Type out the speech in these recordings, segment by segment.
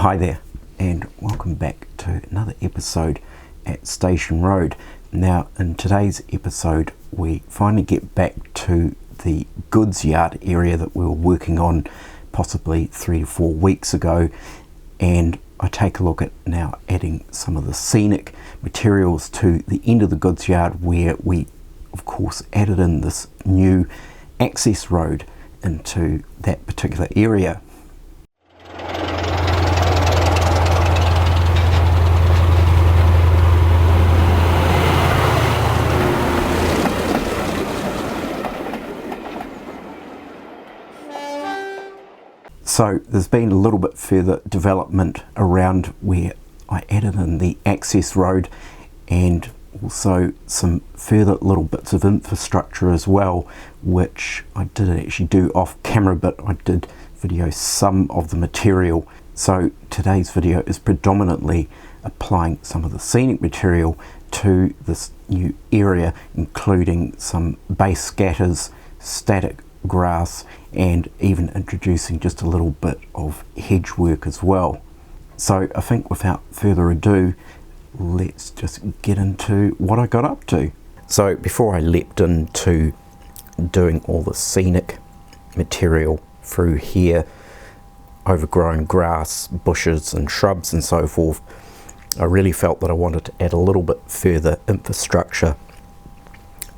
Hi there, and welcome back to another episode at Station Road. Now, in today's episode, we finally get back to the Goodsyard area that we were working on possibly 3 to 4 weeks ago, and I take a look at now adding some of the scenic materials to the end of the Goodsyard, where we, of course, added in this new access road into that particular area. So there's been a little bit further development around where I added in the access road, and also some further little bits of infrastructure as well, which I didn't actually do off camera, but I did video some of the material. So today's video is predominantly applying some of the scenic material to this new area, including some base scatters, static grass, and even introducing just a little bit of hedge work as well. So I think without further ado, let's just get into what I got up to. So before I leapt into doing all the scenic material through here, overgrown grass, bushes and shrubs and so forth, I really felt that I wanted to add a little bit further infrastructure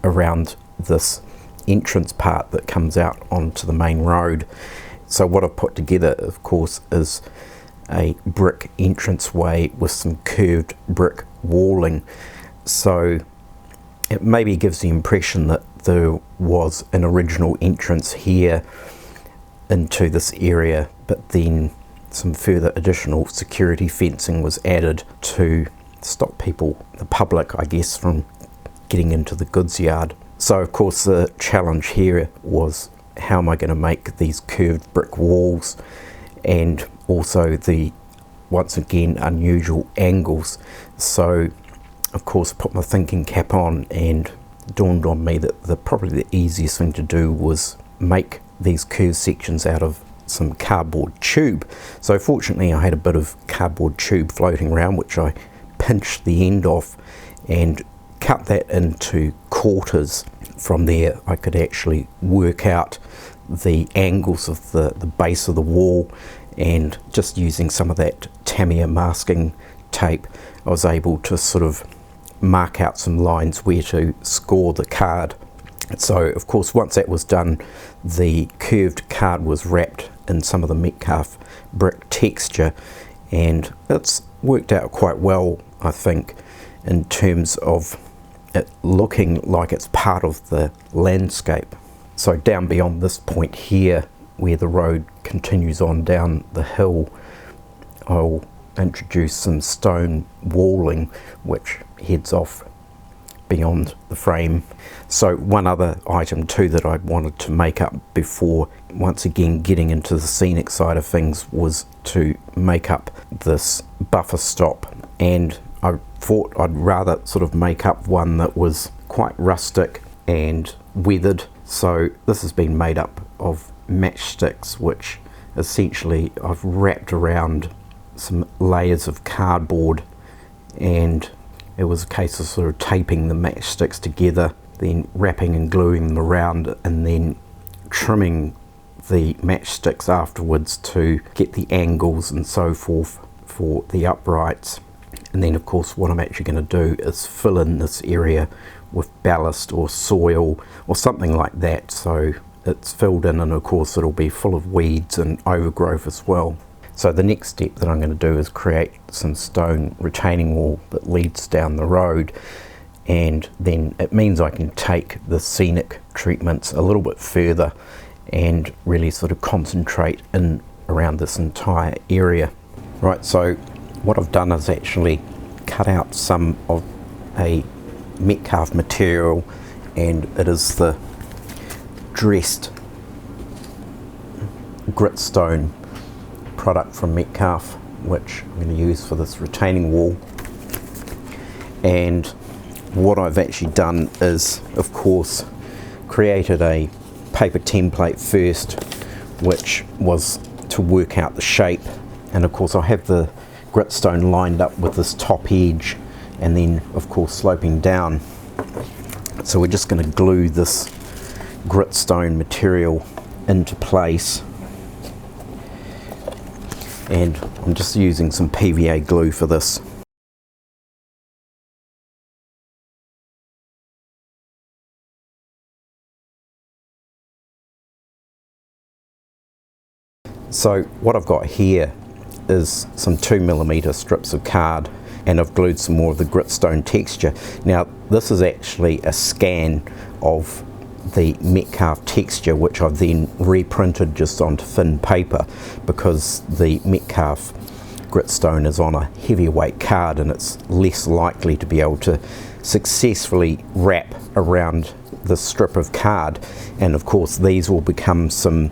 around this entrance part that comes out onto the main road. So what I've put together, of course, is a brick entranceway with some curved brick walling. So it maybe gives the impression that there was an original entrance here into this area, but then some further additional security fencing was added to stop people, the public, I guess, from getting into the Goodsyard. So of course the challenge here was, how am I going to make these curved brick walls, and also the, once again, unusual angles. So of course put my thinking cap on, and dawned on me that probably the easiest thing to do was make these curved sections out of some cardboard tube. So fortunately I had a bit of cardboard tube floating around, which I pinched the end off and cut that into quarters. From there I could actually work out the angles of the base of the wall, and just using some of that Tamiya masking tape I was able to sort of mark out some lines where to score the card. So of course once that was done, the curved card was wrapped in some of the Metcalf brick texture, and it's worked out quite well, I think, in terms of it looking like it's part of the landscape. So down beyond this point here, where the road continues on down the hill, I'll introduce some stone walling which heads off beyond the frame. So one other item too that I wanted to make up before once again getting into the scenic side of things was to make up this buffer stop, and I thought I'd rather sort of make up one that was quite rustic and weathered. So this has been made up of matchsticks, which essentially I've wrapped around some layers of cardboard, and it was a case of sort of taping the matchsticks together, then wrapping and gluing them around, and then trimming the matchsticks afterwards to get the angles and so forth for the uprights. And then of course what I'm actually going to do is fill in this area with ballast or soil or something like that, so it's filled in, and of course it'll be full of weeds and overgrowth as well. So the next step that I'm going to do is create some stone retaining wall that leads down the road, and then it means I can take the scenic treatments a little bit further and really sort of concentrate in around this entire area. Right, so what I've done is actually cut out some of a Metcalf material, and it is the dressed gritstone product from Metcalf, which I'm going to use for this retaining wall. And what I've actually done is, of course, created a paper template first, which was to work out the shape And of course I have the gritstone lined up with this top edge and then of course sloping down. So we're just going to glue this gritstone material into place, and I'm just using some PVA glue for this. So what I've got here is some 2mm strips of card, and I've glued some more of the gritstone texture. Now this is actually a scan of the Metcalfe texture, which I've then reprinted just onto thin paper, because the Metcalfe gritstone is on a heavier weight card and it's less likely to be able to successfully wrap around the strip of card. And of course these will become some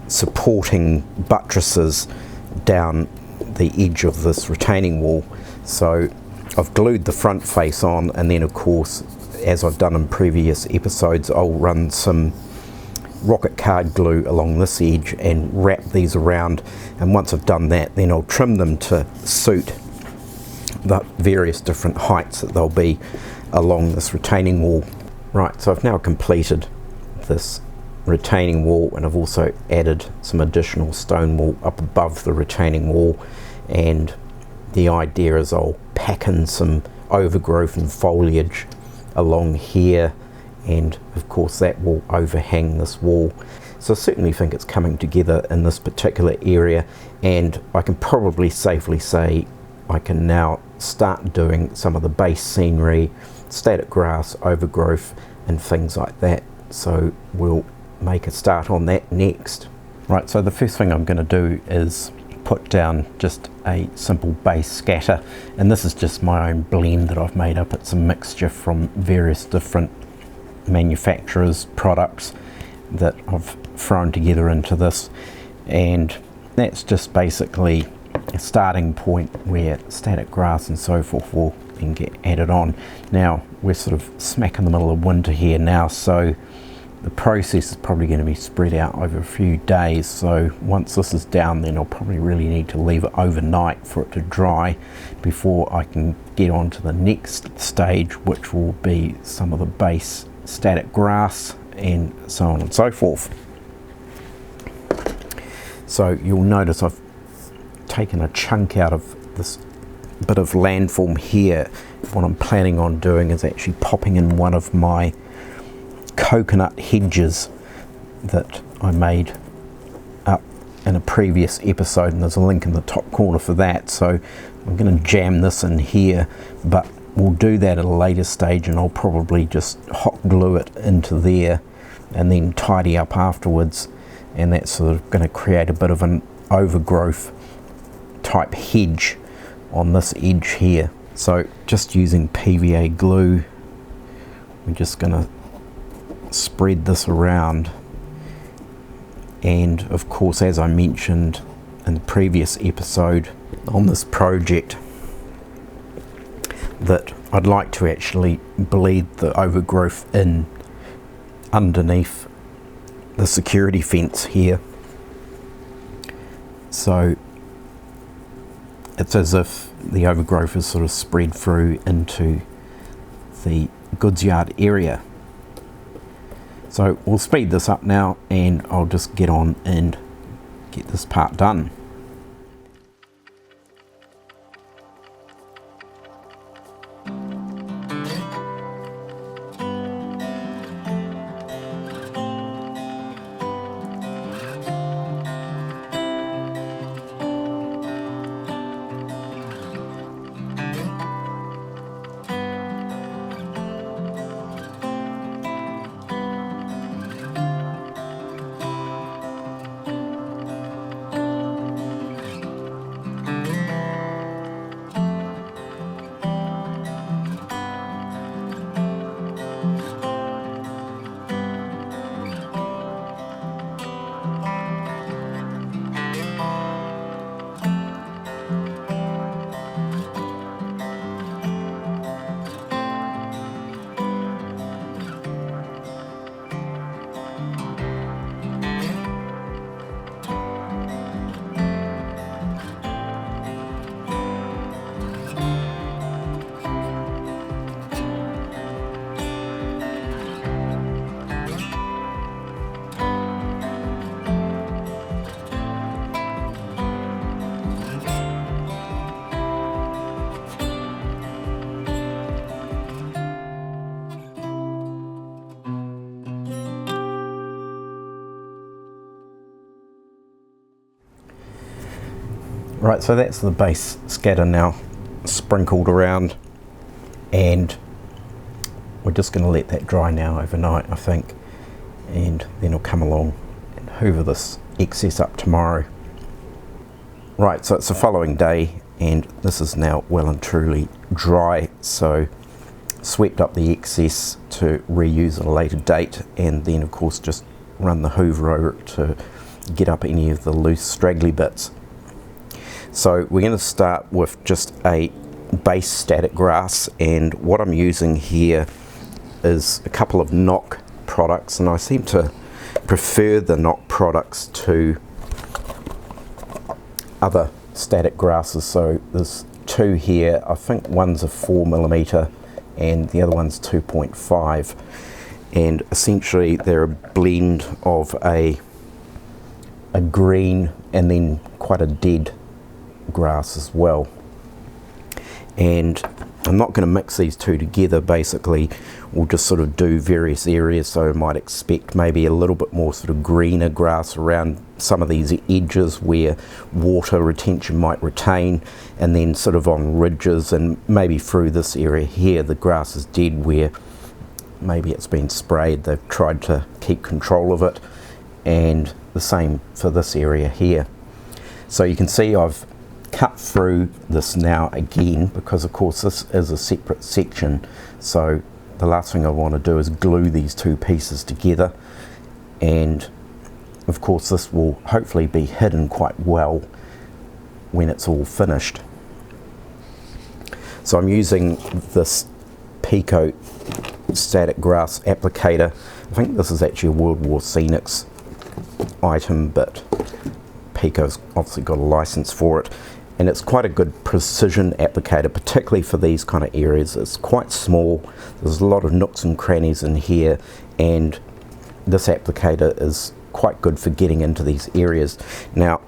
supporting buttresses down the edge of this retaining wall. So I've glued the front face on, and then of course, as I've done in previous episodes, I'll run some rocket card glue along this edge and wrap these around, and once I've done that, then I'll trim them to suit the various different heights that they'll be along this retaining wall. Right, so I've now completed this retaining wall, and I've also added some additional stone wall up above the retaining wall, and the idea is I'll pack in some overgrowth and foliage along here, and of course that will overhang this wall. So I certainly think it's coming together in this particular area, and I can probably safely say I can now start doing some of the base scenery, static grass, overgrowth and things like that. So we'll make a start on that next. Right, so the first thing I'm going to do is put down just a simple base scatter, and this is just my own blend that I've made up. It's a mixture from various different manufacturers' products that I've thrown together into this, and that's just basically a starting point where static grass and so forth will then get added on. Now we're sort of smack in the middle of winter here now, so the process is probably going to be spread out over a few days. So once this is down, then I'll probably really need to leave it overnight for it to dry before I can get on to the next stage, which will be some of the base static grass and so on and so forth. So you'll notice I've taken a chunk out of this bit of landform here. What I'm planning on doing is actually popping in one of my coconut hedges that I made up in a previous episode, and there's a link in the top corner for that. So I'm going to jam this in here, but we'll do that at a later stage, and I'll probably just hot glue it into there and then tidy up afterwards, and that's sort of going to create a bit of an overgrowth type hedge on this edge here. So just using PVA glue, we're just going to spread this around, and of course, as I mentioned in the previous episode on this project, that I'd like to actually bleed the overgrowth in underneath the security fence here, so it's as if the overgrowth is sort of spread through into the Goodsyard area. So we'll speed this up now, and I'll just get on and get this part done. Right, so that's the base scatter now sprinkled around, and we're just going to let that dry now overnight, I think, and then I'll come along and hoover this excess up tomorrow. Right, so it's the following day and this is now well and truly dry, so swept up the excess to reuse at a later date, and then of course just run the hoover over it to get up any of the loose straggly bits. So we're going to start with just a base static grass, and what I'm using here is a couple of knock products, and I seem to prefer the knock products to other static grasses. So there's two here, I think one's a 4mm and the other one's 2.5, and essentially they're a blend of a green and then quite a dead grass as well. And I'm not going to mix these two together. Basically we'll just sort of do various areas, so I might expect maybe a little bit more sort of greener grass around some of these edges where water retention might retain, and then sort of on ridges and maybe through this area here the grass is dead where maybe it's been sprayed, they've tried to keep control of it, and the same for this area here. So you can see I've cut through this now again, because of course this is a separate section, so the last thing I want to do is glue these two pieces together, and of course this will hopefully be hidden quite well when it's all finished. So I'm using this Pico static grass applicator. I think this is actually a World War Scenics item, but Pico's obviously got a license for it, and it's quite a good precision applicator, particularly for these kind of areas. It's quite small, there's a lot of nooks and crannies in here, and this applicator is quite good for getting into these areas. Now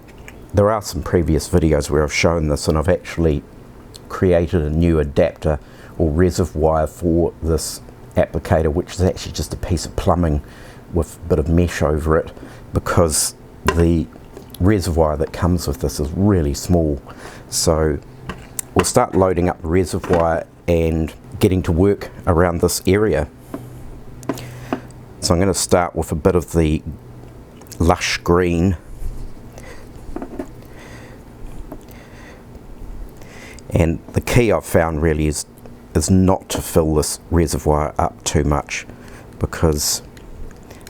there are some previous videos where I've shown this, and I've actually created a new adapter or reservoir for this applicator, which is actually just a piece of plumbing with a bit of mesh over it, because the reservoir that comes with this is really small. So we'll start loading up the reservoir and getting to work around this area. So I'm going to start with a bit of the lush green, and the key I've found really is not to fill this reservoir up too much, because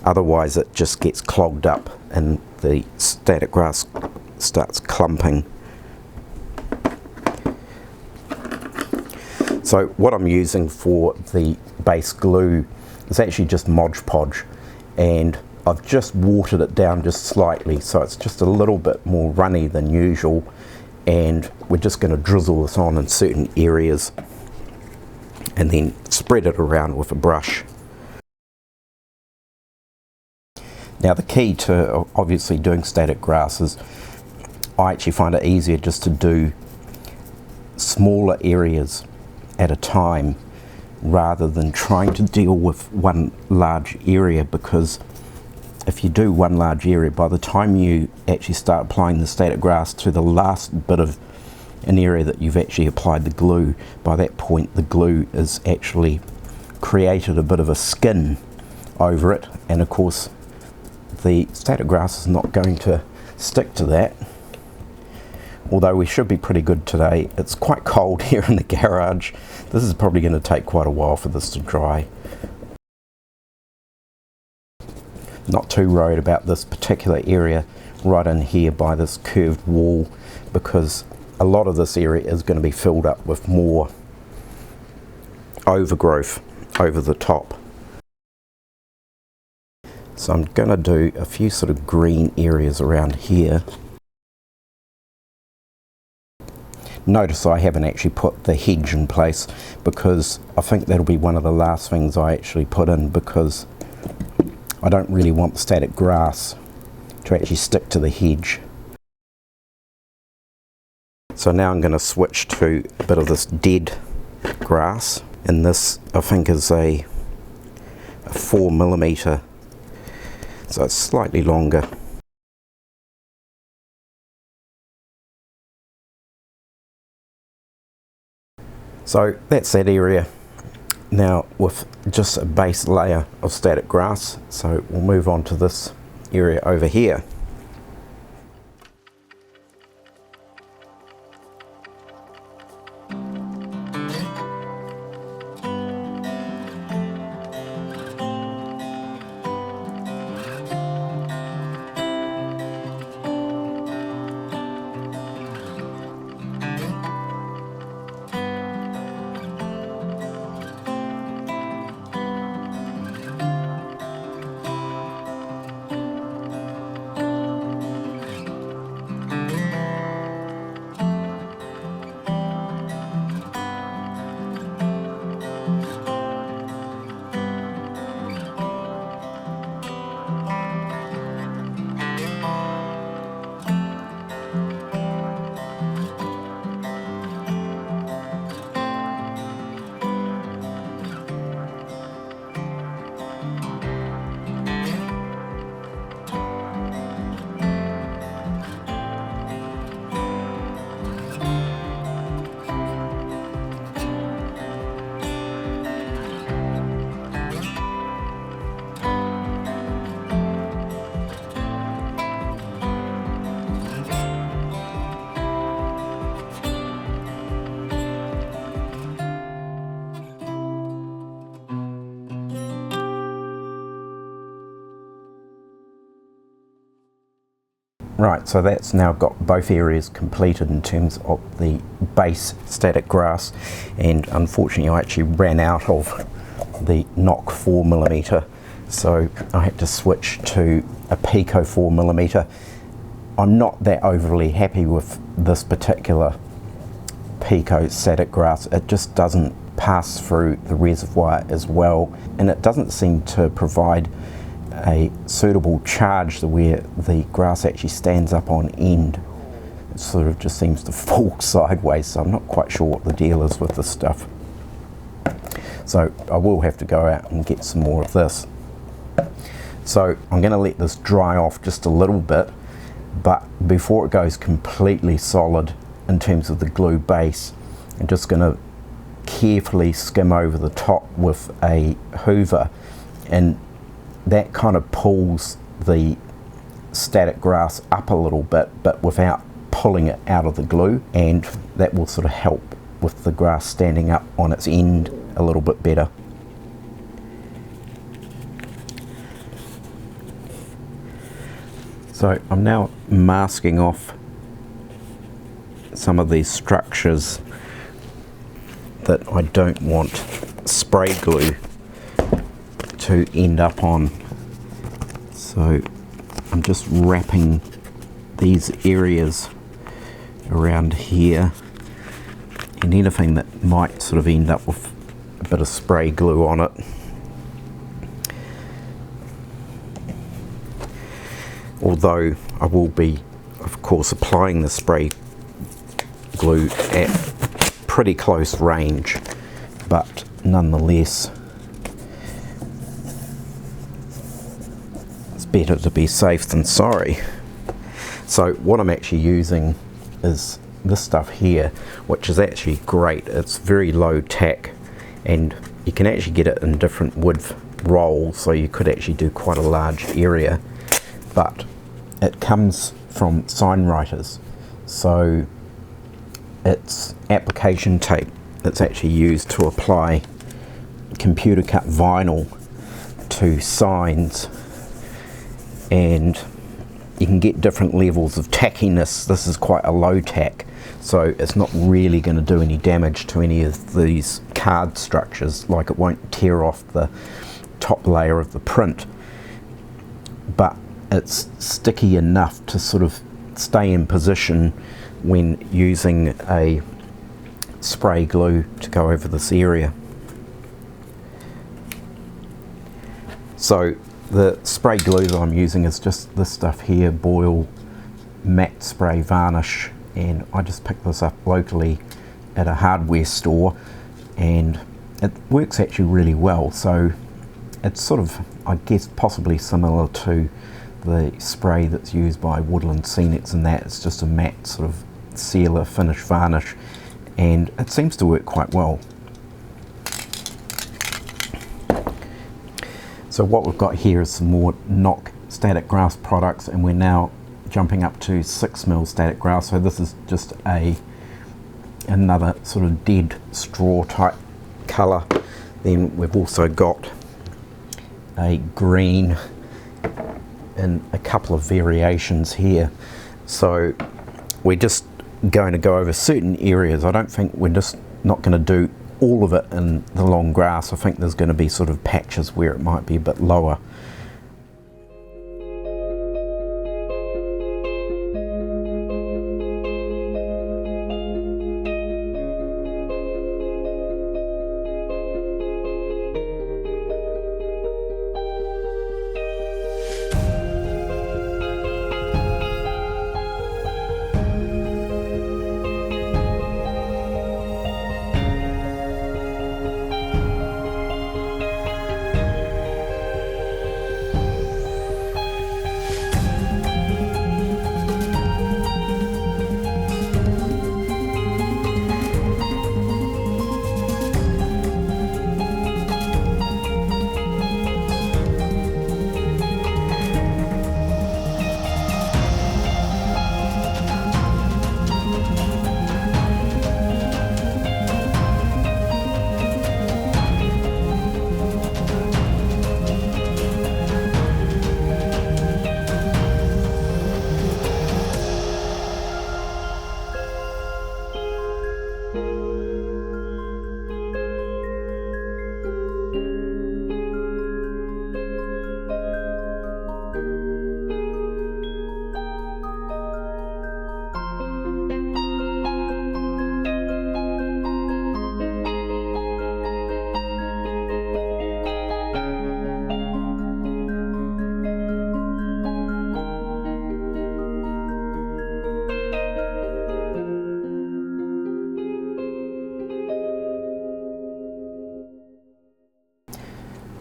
otherwise it just gets clogged up and the static grass starts clumping. So what I'm using for the base glue is actually just Mod Podge, and I've just watered it down just slightly, so it's just a little bit more runny than usual, and we're just going to drizzle this on in certain areas and then spread it around with a brush. Now the key to obviously doing static grass is I actually find it easier just to do smaller areas at a time rather than trying to deal with one large area, because if you do one large area, by the time you actually start applying the static grass to the last bit of an area that you've actually applied the glue, by that point the glue is actually created a bit of a skin over it, and of course the static grass is not going to stick to that. Although we should be pretty good today. It's quite cold here in the garage. This is probably going to take quite a while for this to dry. Not too worried about this particular area right in here by this curved wall, because a lot of this area is going to be filled up with more overgrowth over the top. So I'm going to do a few sort of green areas around here. Notice I haven't actually put the hedge in place, because I think that'll be one of the last things I actually put in, because I don't really want the static grass to actually stick to the hedge. So now I'm going to switch to a bit of this dead grass, and this I think is a 4mm, so it's slightly longer. So that's that area. Now with just a base layer of static grass, so we'll move on to this area over here. Right, so that's now got both areas completed in terms of the base static grass, and unfortunately I actually ran out of the knock 4mm, so I had to switch to a Pico 4mm. I'm not that overly happy with this particular Pico static grass. It just doesn't pass through the reservoir as well, and it doesn't seem to provide a suitable charge where the grass actually stands up on end. It sort of just seems to fall sideways, so I'm not quite sure what the deal is with this stuff. So I will have to go out and get some more of this. So I'm going to let this dry off just a little bit, but before it goes completely solid in terms of the glue base, I'm just going to carefully skim over the top with a hoover, and that kind of pulls the static grass up a little bit, but without pulling it out of the glue, and that will sort of help with the grass standing up on its end a little bit better. So I'm now masking off some of these structures that I don't want spray glue to end up on. So I'm just wrapping these areas around here, and anything that might sort of end up with a bit of spray glue on it. Although I will be, of course, applying the spray glue at pretty close range, but nonetheless it's better to be safe than sorry. So what I'm actually using is this stuff here, which is actually great. It's very low tack, and you can actually get it in different width rolls, so you could actually do quite a large area. But it comes from sign writers, so it's application tape that's actually used to apply computer cut vinyl to signs, and you can get different levels of tackiness. This is quite a low tack, so it's not really going to do any damage to any of these card structures. Like, it won't tear off the top layer of the print, but it's sticky enough to sort of stay in position when using a spray glue to go over this area. So the spray glue that I'm using is just this stuff here, Boyle matte spray varnish, and I just picked this up locally at a hardware store, and it works actually really well. So it's sort of, I guess, possibly similar to the spray that's used by Woodland Scenics, and that it's just a matte sort of sealer finish varnish, and it seems to work quite well. So what we've got here is some more knock static grass products, and we're now jumping up to 6mm static grass. So this is just another sort of dead straw type colour. Then we've also got a green in a couple of variations here. So we're just going to go over certain areas. I don't think we're just not going to do all of it in the long grass. I think there's going to be sort of patches where it might be a bit lower.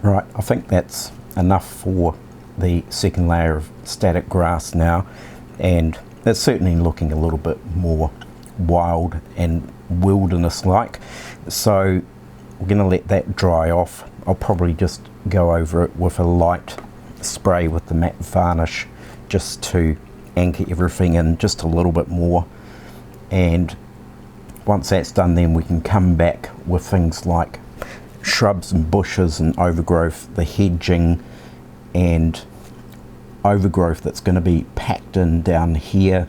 Right, I think that's enough for the second layer of static grass now, and it's certainly looking a little bit more wild and wilderness-like. So we're going to let that dry off. I'll probably just go over it with a light spray with the matte varnish just to anchor everything in just a little bit more. And once that's done, then we can come back with things like shrubs and bushes and overgrowth, the hedging and overgrowth that's going to be packed in down here,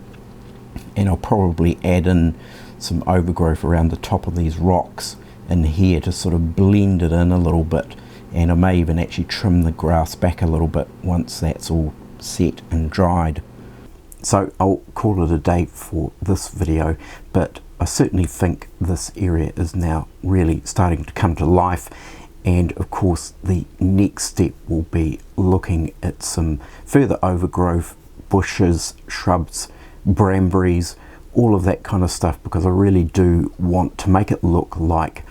and I'll probably add in some overgrowth around the top of these rocks in here to sort of blend it in a little bit, and I may even actually trim the grass back a little bit once that's all set and dried. So I'll call it a day for this video, but I certainly think this area is now really starting to come to life, and of course the next step will be looking at some further overgrowth, bushes, shrubs, brambles, all of that kind of stuff, because I really do want to make it look like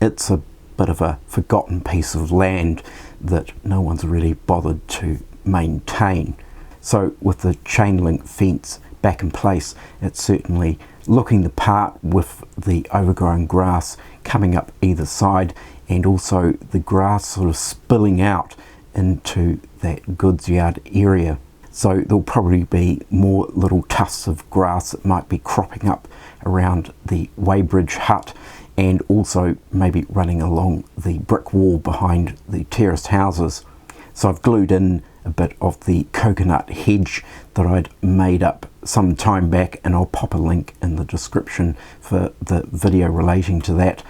it's a bit of a forgotten piece of land that no one's really bothered to maintain. So with the chain link fence back in place, it's certainly looking the part with the overgrown grass coming up either side, and also the grass sort of spilling out into that Goodsyard area. So there'll probably be more little tufts of grass that might be cropping up around the weighbridge hut, and also maybe running along the brick wall behind the terraced houses. So I've glued in a bit of the coconut hedge that I'd made up some time back, and I'll pop a link in the description for the video relating to that.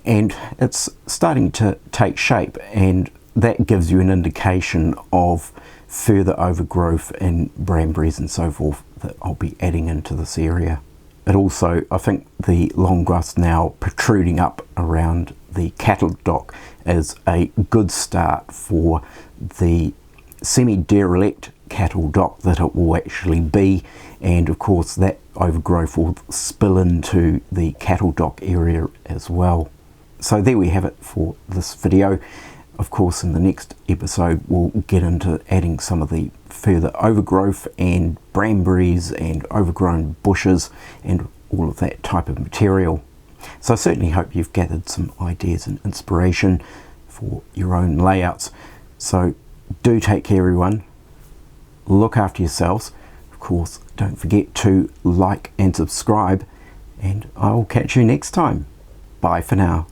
And it's starting to take shape, and that gives you an indication of further overgrowth and brambles and so forth that I'll be adding into this area. It also, I think the long grass now protruding up around the cattle dock is a good start for the semi-derelict cattle dock that it will actually be, and of course that overgrowth will spill into the cattle dock area as well. So there we have it for this video. Of course in the next episode we'll get into adding some of the further overgrowth and brambles and overgrown bushes, and all of that type of material. So I certainly hope you've gathered some ideas and inspiration for your own layouts. So do take care, everyone. Look after yourselves. Of course, don't forget to like and subscribe, and I will catch you next time. Bye for now.